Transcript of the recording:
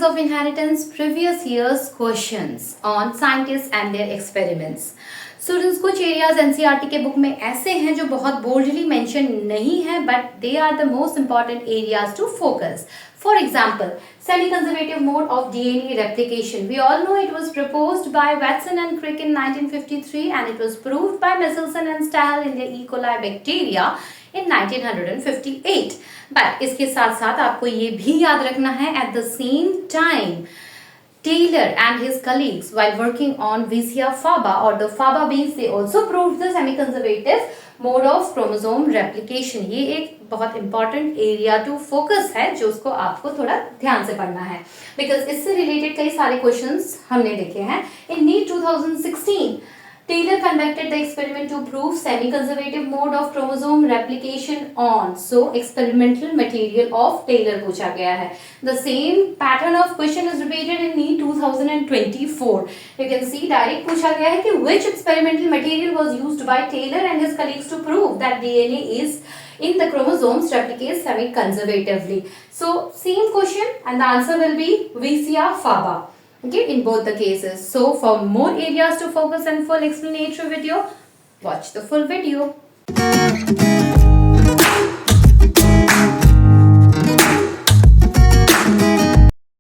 of inheritance, previous year's questions on scientists and their experiments. Students, कुछ areas NCERT के book में ऐसे हैं जो बहुत बोल्डली मेंशन नहीं है, but they are the most important areas to focus. For example, semi-conservative mode of DNA replication. We all know it was proposed by Watson and Crick in 1953 and it was proved by Michelson and Stahl in their E. coli bacteria in 1958. But इसके साथ साथ आपको ये भी याद रखना है, at the same time Taylor and his colleagues, while working on Vicia faba or the faba beans, they also proved the semi-conservative mode of chromosome replication. ये एक बहुत important area to focus है जो उसको आपको थोड़ा ध्यान से पढ़ना है, because इससे related कई सारे questions हमने देखे हैं. In NEET 2016, Taylor conducted the experiment to prove semi-conservative mode of chromosome replication on. So experimental material of Taylor पूछा गया है. The same pattern of question is repeated in NEET 2024. You can see direct पूछा गया है कि which experimental material was used by Taylor and his colleagues to prove that DNA is in the chromosomes replicates semi-conservatively. So same question and the answer will be Vicia faba. Okay, in both the cases. So for more areas to focus and full explanatory video, watch the full video.